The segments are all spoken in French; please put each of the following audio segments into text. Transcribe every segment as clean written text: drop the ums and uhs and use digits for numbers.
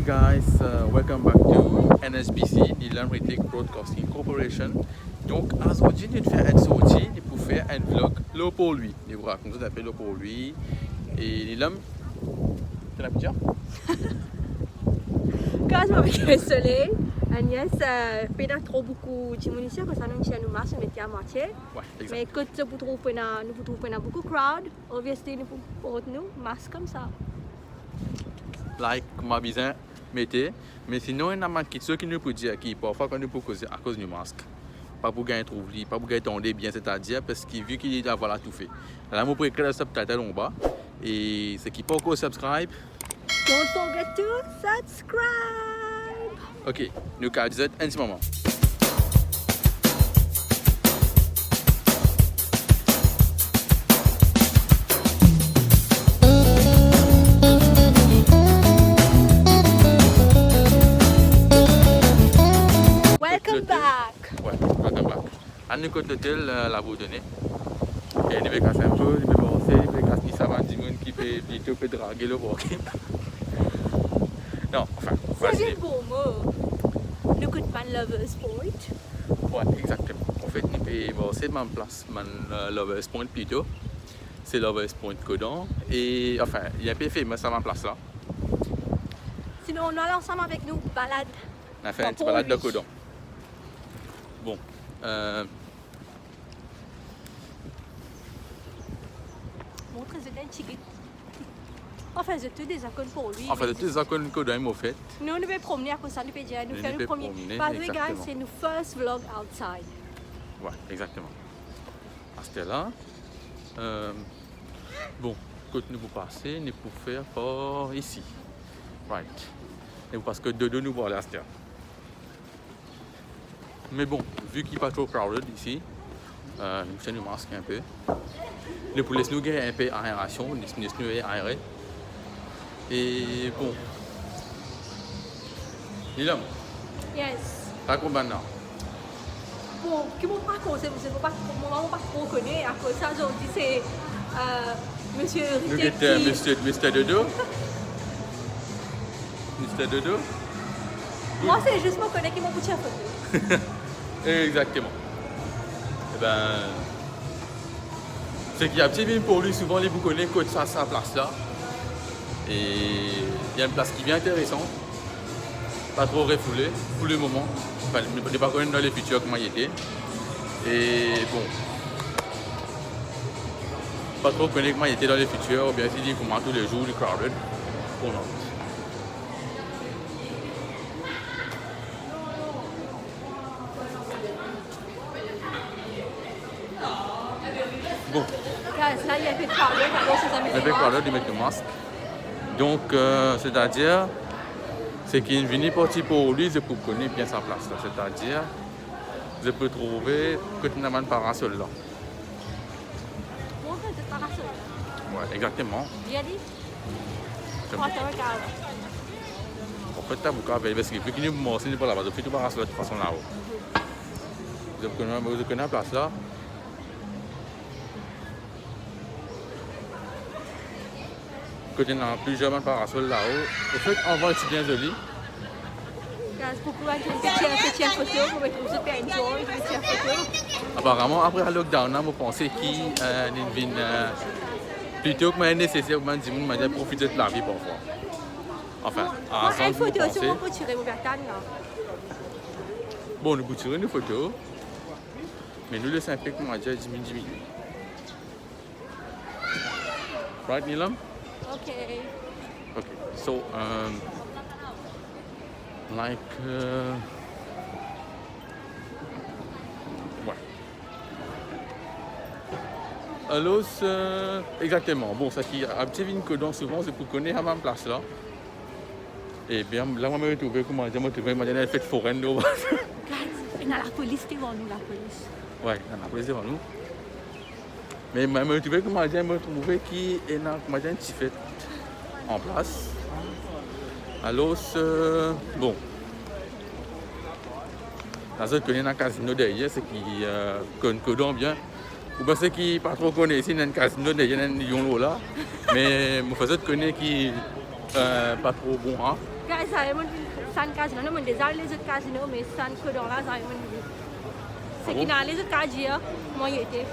guys, welcome back to NSBC, Nilam Retake Broadcasting Corporation. Donc aujourd'hui nous faire être sorti pour faire un vlog là pour lui. Je vous raconte un peu là pour lui. Et Nilam, tu as la picture? Quand je m'avais le soleil, Agnès pena trop beaucoup de munitions parce que nous chez nous marche mettre à moitié. Ouais, exact. Mais quand nous trouvons pena beaucoup crowd, obviously nous pour nous masque comme ça. Like ma bizarre mettez, mais sinon il y a un question qui nous peut dire qui parfois quand nous peut causer à cause du masque. Pas pour gagner trop vite, pas pour gagner tomber bien, c'est-à-dire parce qu'il vu qu'il a voilà tout fait. Là moi pour écrire le subtitle en bas et ce qui pas encore subscribe. Don't forget to subscribe. Ok, nous cadrons un petit moment. Welcome back. Ouais, welcome back. À nous côté l'hôtel, la vous donner. Et il va casser un peu, il va brosser, il va casser ça va du monde qui peut plutôt que draguer le walking. Non, enfin, C'est vas-y. un beau mot. Nous coûte man lovers point. Ouais, exactement. En fait, il peut brosser ma place, mon Lovers Point plutôt. C'est Lovers Point Codon. Et enfin, il y a un peu fameux à ma place là. Sinon on allait ensemble avec nous balade. On a fait un petit Pour balade de lui. Codon. Bon. Montre c'est un chiquit. Enfin, je te désaccorde pour lui. Enfin, de tous les accords que nous avons fait. Nous devons promener à cause ça, nous devons dire, nous Nous faire le devons premier. promener, By the way, guys, exactement. c'est notre first vlog outside. Ouais, exactement. C'était là. Bon, quand nous vous passer, nous pouvons faire par ici. Right. Et parce que de deux nous voir là, c'était. Mais bon, vu qu'il n'est pas trop crowded ici, nous nous masque un peu. Nous pouvons laisser nous gagner un peu d'aération, nous laisser nous aérer. Et bon. Nilam, Yes. t'as combien maintenant? Bon, qui m'ont pas conseillé, je ne pas trop connaître. À cause de ça, aujourd'hui, c'est Monsieur Nous Riquet avons Mr. Dodo. Mr. Dodo. Moi, c'est juste mon collègue qui m'a poussé à photo. Exactement. Eh ben, c'est qu'il y a un petit film pour lui, souvent les vous connaissez que ça, sa place là. Et il y a une place qui est bien intéressante, pas trop refoulée pour le moment. Enfin, je ne sais pas connaître dans les futurs comment il était. Et bon, pas trop connaître comment il était dans les futurs, ou bien s'il dit comment tous les jours, les crowded. Bon, non. Bon. Guys, là, il y a un peu de crowded, alors ses amis Avec quoi de mettre le masque. Donc, c'est-à-dire, c'est qu'il vient parti pour lui, je peux connaître bien sa place. Là. C'est-à-dire, je peux trouver que tu n'as pas de parasol là. Montre de parasol. Ouais, exactement. Bien dit. C'est Moi, tu regardes. En fait, tu as beaucoup à faire parce que vu qu'il y a un c'est pas là-bas, je fais tout parasol de toute façon là-haut. Je connais la place là. Que tu n'as plusieurs parasols là-haut. En fait, en vrai, c'est bien joli. Guys, pourquoi tu fais une petite photo pour mettre aussi bien enjoy, une petite photo. Apparemment, après le lockdown, je pensais qu'il plutôt que c'est nécessaire pour dire profiter de la vie parfois. Enfin, à Moi, une vous photo, si pensez. on peut tirer au Bertan, là. Bon, nous pouvons tirer une photo, mais nous laissons un peu comme on a déjà 10 minutes. Right, Nilam? Okay. Okay, so, like, ouais. Alors, exactement. Bon, ça qui a un petit vin que donc souvent, c'est pour connaître à ma place là. Et bien, là, moi, je me trouve comment dire, moi, j'ai fait foraine. Guys, il y a la police devant nous, la police. Ouais, on a posé devant nous. Mais je me trouve comment dire, me trouver qui est dans comment dire, un petit fait en place. Alors, bon. La zone connaît un casino derrière, c'est qui connaît bien. Ou bien ceux qui ne pas trop connaissent ici, il y a un casino derrière, il y a un là. Mais je faisais connaître qui Pas trop bon, hein. Guys, saya mau san casino, non mon désir les autres casinos, mais san codon là, saya mau dire. C'est qu'il a les autres casinos, moi y étais.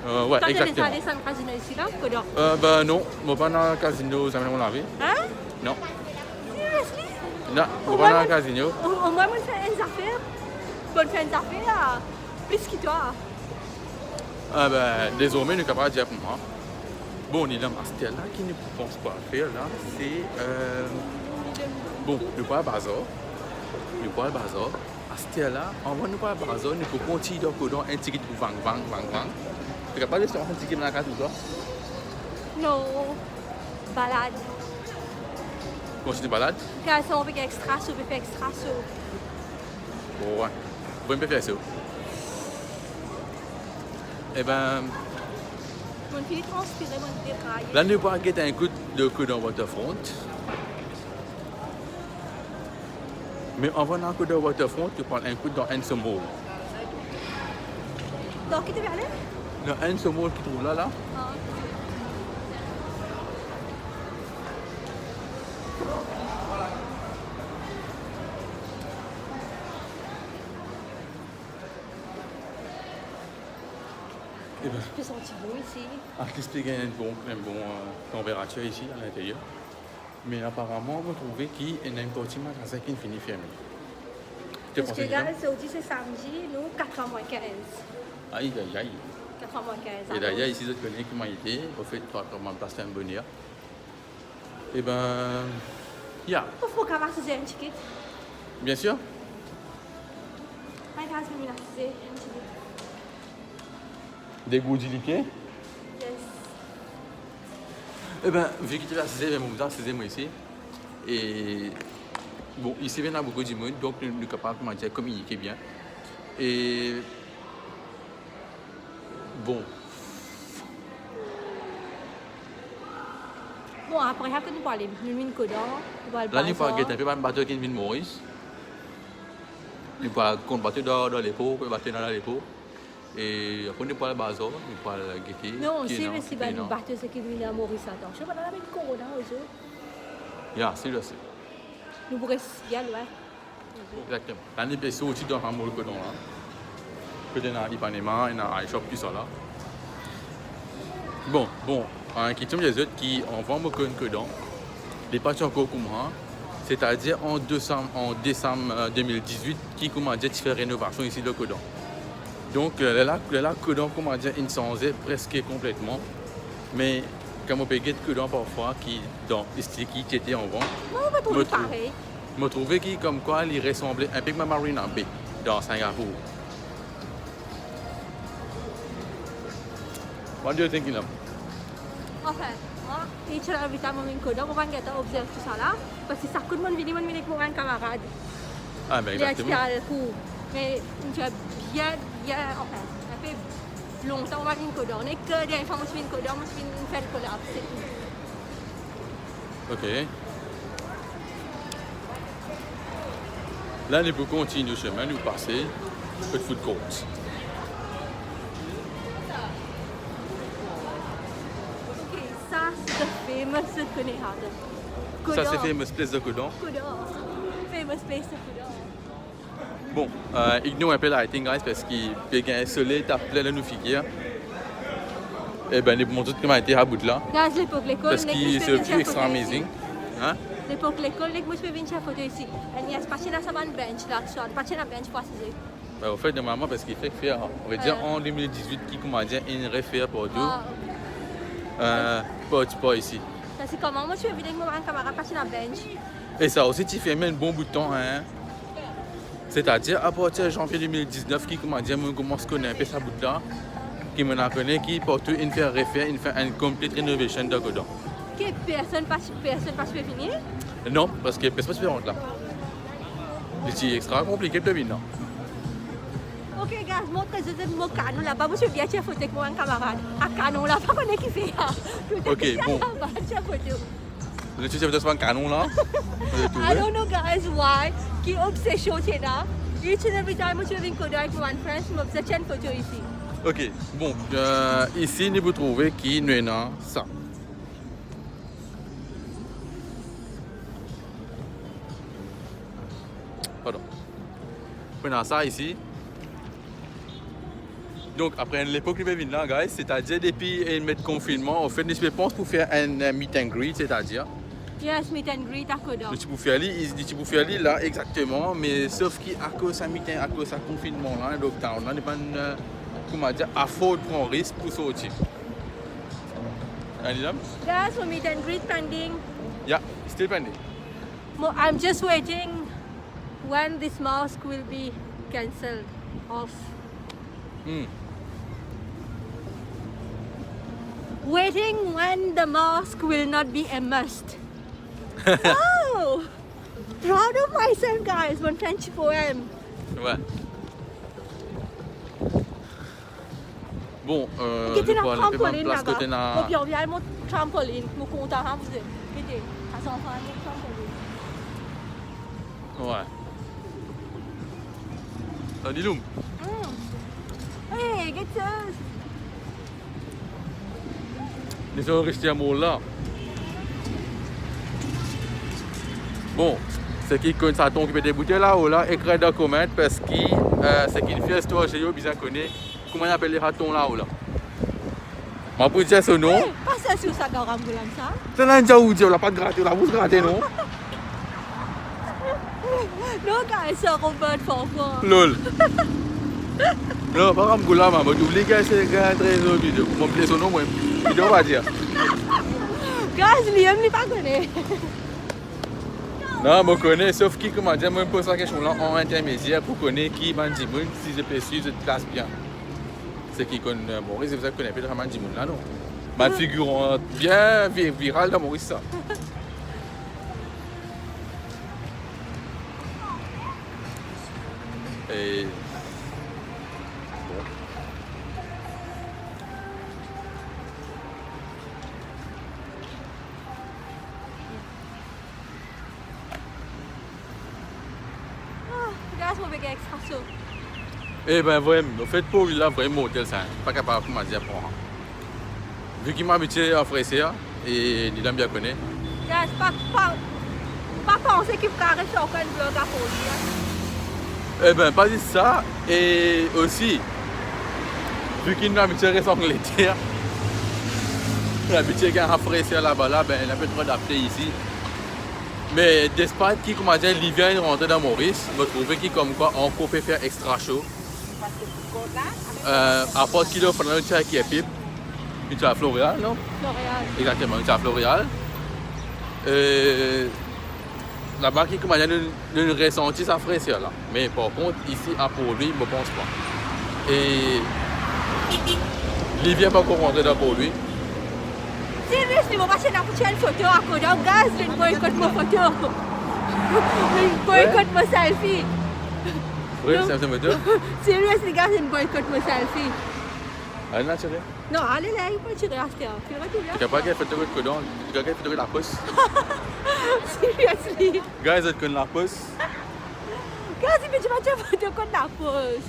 Ouais, Quand exactement. les san casino ici là, codon. Ben non, moi pas dans le casino, ça m'a lavé. Hein? Non. Seriously? Non, moi pas dans le casino. Au moins, on fait une affaire. Bonne fin d'affaire, plus que toi. Ben, désormais, nous sommes capables de dire pour moi. Bon, on est dans Master là, qui ne pense pas faire là, c'est. Bon, nous pas à bazar. Nous pas à bazar. Master là, on va nous pas à bazar, nous pouvons continuer de coudon un ticket pour vang. Tu es capable de faire un ticket dans la carte ou quoi? Non, balade. Continue balade? Quand on fait extra saut, on fait extra saut. Bon, ouais. Bon, on peut faire ça. Eh ben, Mon fille transpirait, mon déraille. là, nous pas guetter un coup de coudon waterfront. Mais en venant un coup de waterfront, tu prends un coup dans Handsome Mall. Donc, qui te allé? Le Handsome Mall qui trouve là. Ah. Eh ben, Je peux sentir bon ici. artistique a une bonne température ici à l'intérieur. Mais apparemment, vous trouvez qu'il y a un petit magasin qui finit fermé. Tu Parce que penses là, aujourd'hui, c'est samedi, nous, 4h moins 15. Aïe. 4h moins 15. Et d'ailleurs, ici, je connais comment il était. Au fait, comment place faire un bonheur. Eh ben, Il faut qu'à marcher un ticket. bien sûr. Je vais marcher un ticket. Des goûts délicats. Yes. Eh ben, vu que tu as 6 c'est moi ici. Et bon, ici, il y a beaucoup de monde, donc nous sommes capables de communiquer bien. Et bon, Bon, après, après, nous parlons de mine codon. là, nous parlons de un bateau qui vient de Maurice. Nous parlons qu'on bateau dans l'épaule, qu'on bateau dans l'épaule. Et après, nous parlons de bazar, nous parlons de guetter. Non, c'est le si nous battons ce qui vient à Maurice. Attends, je ne sais pas, dans la mine corona aussi. C'est le c'est. Nous pourrions bien, ouais. Exactement. Là, nous sommes aussi dans un mall codon là. Peut-être dans l'Ipanema et dans iShop qui sont là. Bon, en question des autres qui en vend beaucoup de codon, les parties encore comme moi, c'est-à-dire en décembre 2018, qui comment dire, fait rénovation ici de codon. Donc là, codon comment dire, il s'en est presque complètement, mais comme on peut get codon parfois qui dans les styles qui étaient en vente, Moi, on va trouver pareil. me trouvais qui comme quoi il ressemblait un peu à Marina Bay dans Singapour. What do you think, Ilham? Enfin, moi, et tu as vu ta maman codon, on va observer tout ça là. Parce que ça coûte mon vidéo, mon avec un camarade. Ah, ben Il a exactement. tiré le coup. Mais tu as bien, enfin, ça fait longtemps qu'on va faire une codon. On est que des fois, on se fait une codon, on se fait une fête collab, c'est tout. Ok. Là, nous pouvons continuer le chemin, nous passer au food court. Ok, ça, c'est famous Conéhade. Ça, c'est famous place de codon. Codon. Famous place de codon. Bon, ignore un peu la lighting, guys, parce qu'il y a un soleil, t'as plein de nous figures. Et ben, nous montrons comment était à bout de là. Gaz, l'époque l'école, Parce que c'est extra amazing. Hein? L'époque l'école, les moi je peux venir faire photo ici. Il y a pas là ça va une bench là, soit pas là bench pour assis. Ben, au fait, normalement, parce qu'il fait faire, on va dire en 2018, qui comment dire, il réfère pour tout. Pas ici. Ça c'est comment moi je peux venir avec mon camarade passer la bench. Et ça aussi, tu fais même un bon bout de temps, hein. C'est-à-dire, à partir de janvier 2019, qui comment dire, moi, commence à connaître un peu ça bout de là, qui me connaît, qui porte une fait refaire, une fait une complete renovation de Godon. Que personne pas peut venir. Non, parce que personne ne se fait là. C'est extra compliqué de venir. Ok, gars, montre que je mon canon là-bas. Moi je bien faire photo avec mon camarade. À canon là, pas connaître qui fait. Ok, bon. Le tu sais peut-être un canon là. I don't know guys why. Qui obsession c'est là. Each and every time moi je viens coder avec mon friend, je m'obsessionne photo ici. Ok, bon, ici nous vous trouvez qui nous est ça. Pardon. Prenons ça ici. Donc, après l'époque de là, guys, c'est-à-dire depuis le confinement, on fait des réponses pour faire un meet and greet, c'est-à-dire. Yes, meet and greet à Kodor. Tu peux faire là exactement, mais sauf qu'à cause de meeting, à cause de confinement, là, lockdown, on n'est pas, comment dire, à faute de prendre risque pour sortir. Guys, for meet and greet pending. Yeah, still pending. I'm just waiting when this mask will be cancelled off. Waiting when the mask will not be a must. Oh! Proud of myself, guys. One French poem. Ouais. Bon, Qui était la je vais trampoline place là-bas. côté na. Bon, puis on vient à mon trampoline. Mon compte à rendre. Regardez, à son enfant, mon trampoline. Ouais. Dis-nous. Hey, get this. Les gens restés à mon là. Bon, ce qui connaît ça tombe qui peut des bouteilles là-haut là, écrit dans le comment parce que c'est qu'il fait histoire chez eux, bien connaît comment on appelle les ratons là-haut là. Ma pour dire son nom. Hey, pas ça sur ça, Garam Goulam, ça. C'est là déjà où dire, on l'a pas de gratter, on l'a pas de gratter non. Non, guys, c'est Robert Fonfort. Lol. Non, pas comme Goula, maman. Les gars, c'est un gars très vidéo. Mon plaisir son nom, moi. Vidéo, on va dire. Guys, Liam, il pas connu. Non, je connais, sauf qui, comment dire, moi, je pose la question là en intermédiaire pour connaître qui m'a dit, si je peux suivre, je classe bien. C'est qui connaît Maurice, vous connaissez peut-être vraiment dit, là, non. Ma figurant bien viral dans Maurice, ça. Et. Guys, on va faire extra chaud. Eh ben vraiment, en fait pour lui là vraiment hôtel ça, pas capable comment dire pour. Vu qu'il m'a habitué à faire ça et il aime bien connaître. Guys, pas penser qu'il peut arrêter encore une blog à produire. Eh ben pas juste ça et aussi vu qu'il m'a habitué à rester en Angleterre, l'habitué à faire ça là-bas là, ben il a pas trop adapté ici. Mais despite qui comment dire, il vient rentrer dans Maurice, me trouver qui comme quoi on peut faire extra chaud. À part qu'il offre un chai qui est pipe, une chai à Floréal, non? L'Oréal. Exactement, une chai à Floréal. Là-bas, qui comment dire, ne ressentit sa fraîcheur là. Mais par contre, ici à Port-Louis, je ne pense pas. Et il vient pas encore rentrer dans Port-Louis. Seriously, mo kasi nakuha yung photo ako daw, guys. Yung boycott mo photo. Yung boycott mo selfie. Oui, c'est un moteur. Seriously, guys, yung boycott mo selfie. Allez là, chérie. Non, allez là, il peut tirer à cette heure. Tu es capable de faire le codon, tu es capable de faire la poste. Seriously. Guys, tu connais la poste. Guys, il peut tirer une photo contre la pause.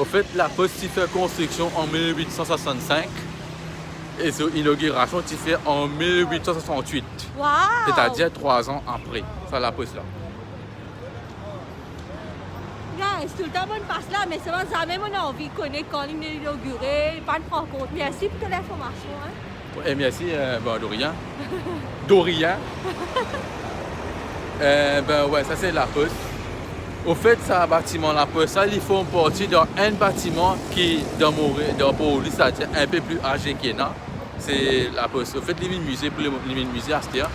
Au fait, la poste, tu fait construction en 1865. Et son inauguration, tu fais en 1868. Wow. C'est-à-dire 3 ans après. Ça, la poste là. Guys, tout le temps, on passe là, mais seulement jamais on a envie de connaître quand il est inauguré, pas de prendre compte. Merci pour l'information. Hein. Et merci, Dorian. Dorian. Ben ouais, ça c'est la poste. Au fait, c'est un bâtiment, la poste, ça, ils font partie d'un bâtiment qui est dans Port-Louis, c'est-à-dire un peu plus âgé qu'il y en a. C'est la poste. Au fait, il y a un musée pour les musées à cette heure.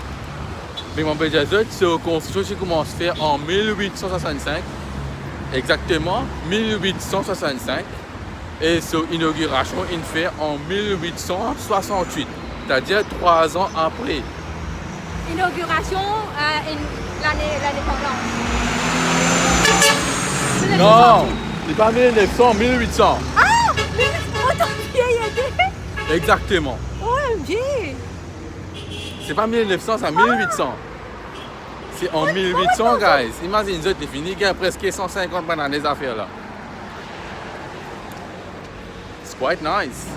Mais mon père c'est une construction qui commence à faire en 1865. Exactement, 1865. Et son inauguration, il fait en 1868. C'est-à-dire 3 ans après. Inauguration, l'indépendance. Non, c'est pas 1900, 1800. Ah, mais autant vieille idée. Exactement. OMG. C'est pas 1900, c'est 1800. C'est en 1800, guys. Imagine, c'est fini, il y a presque 150 pendant les affaires là. It's quite nice.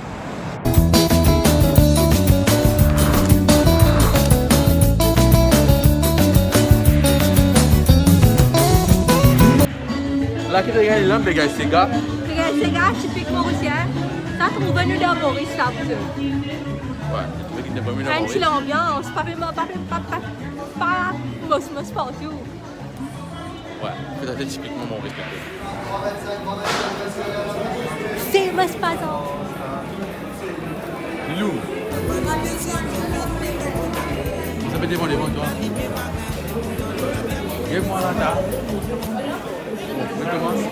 Là, qui regarde l'homme, les gars, c'est gars. Regarde, ces gars typiques mauriciens, ça trouve nous dans Maurice, ça vous. Ouais, le mec, il n'est pas mieux dans Un Maurice. petit l'ambiance, pas Mosmos partout. Ouais, c'est typiquement Maurice. Famous puzzle. Lou. Ça fait des bons, toi. Viens-moi là, là. Bon, on commence.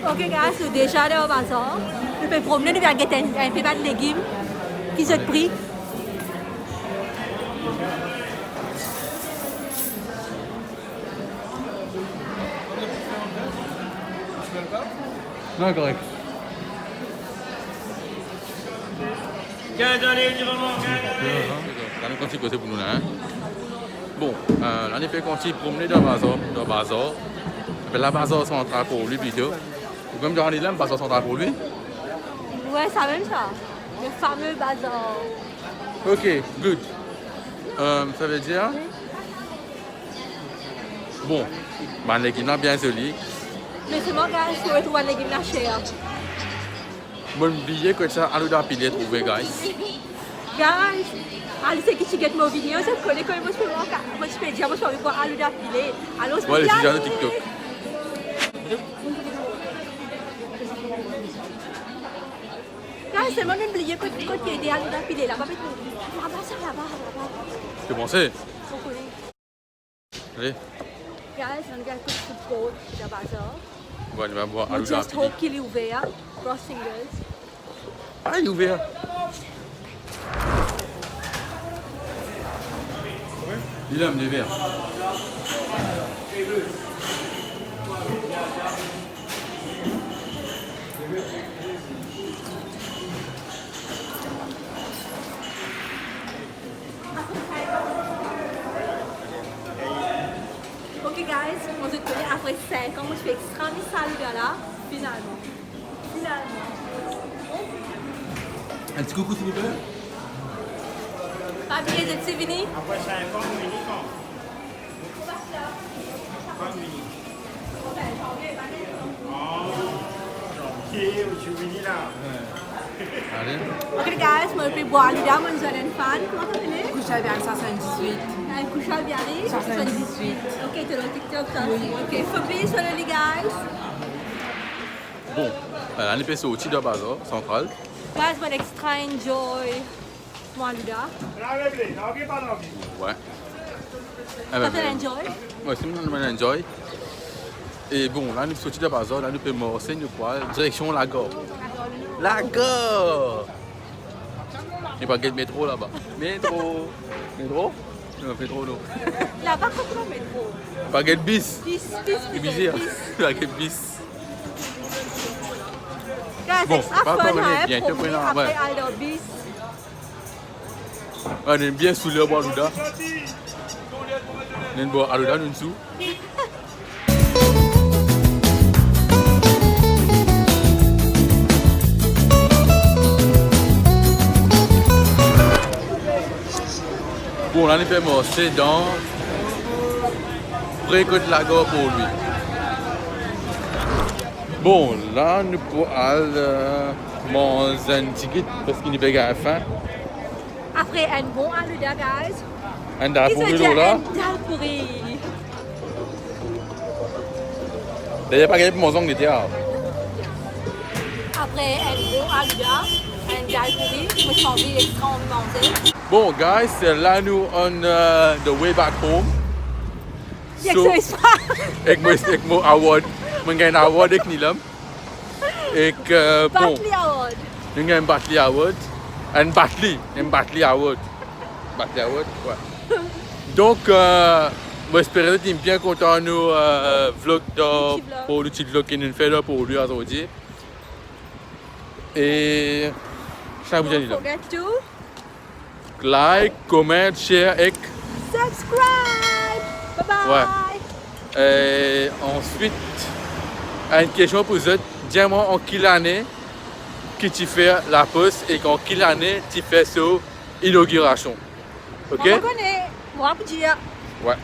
Ok, guys, déjà là au bazar. Je peux promener vers un peu de légumes qui se pris. Non, correct. L'année quand il côté pour nous là. Bon, l'année fait quand il promenait dans le bazar. La bazar centrale pour lui plutôt. Comme dans l'île, le bazar central pour lui. Ouais, ça même ça. Le fameux bazar. Ok, good. Ça veut dire. Bon, les légumes bien jolis. Mais c'est moi, guys, je vais trouver les légumes là cher. Bon, oubliez que ça, allez dans pilier trouver, guys. Guys, allez, c'est qui tu get mon vidéo, je connais quand même, moi je peux dire, moi je peux voir allez dans pilier. Alors, c'est Ouais, les sujets de TikTok. Guys, c'est moi oublié que tu es idéal dans pilier là-bas. Là-bas, ça là-bas. C'est pensé. On connaît. Allez, Guys, on regarde que tu peux dans le bazar. bon, on va voir On allez dans just pilier. hope qu'il est ouvert. Cross fingers. Ah, il est ouvert. Il aime les verres. Ok guys, on se connaît après 5 ans, moi je fais extrêmement salut là, finalement. Un petit coucou s'il vous plaît. Pas bien d'être fini. Après 5 ans, mini quand? Pas mini. Janvier ou juillet là. Allez. Ok guys, moi je vais boire l'idée, moi je suis un fan, comment ça s'appelle? Couchal Biarri 78. Un couchal Biarri, 78. Ok, tu es dans TikTok, ça aussi. Ok, faut payer sur les guys. Bon, l'année passée au Tida Bazar central. Guys, moi extra enjoy moi l'idée. Ouais. Ça fait enjoy? Ouais, c'est une enjoy. Et bon, là, nous sommes sortis de Bazar, là, nous pouvons marcher, nous pouvons direction la gare. La gare! Il n'y a pas de métro là-bas. Métro! Métro? Non, métro, non. Là-bas, comment métro? Pas de bis. C'est bizarre. Pas de bis. Guys, Bon, extra pas fun, problème, hein, bien, promener tu peux, après ouais. Aldo Bis. On est bien sous le bois d'Ouda. On est bois à l'Ouda, nous sous. Bon, là, on fait marcher dans près-côte la gare pour lui. Bon, là, nous pouvons aller manger un ticket parce qu'il n'y a pas faim. Après un bon Aluda, guys. Un dal pour Qu'est-ce que lui, là. un dal pourri? D'ailleurs, pas gagné pour mon ongle d'été. Après un bon Aluda, un dal pourri, je me sens bien extrêmement manger. Bon, guys, là, nous on the way back home. So, Avec mon award. Je gagne un award avec Nilam. Et bon, Batley Award. nous gagnons un Batley Award. Un Batley Award. Batley Award, ouais. Donc, moi, j'espère que tu es bien content de nous vlog pour le petit vlog que nous faisons pour lui aujourd'hui. Et ça vous dit Don't forget to like, comment, share et subscribe. Bye bye. Ouais. Et ensuite, une question pour vous. Dis-moi en quelle année que tu fais la pause et en quelle année tu fais son inauguration. Ok? Moi, je connais. Au revoir, Gia. Ouais.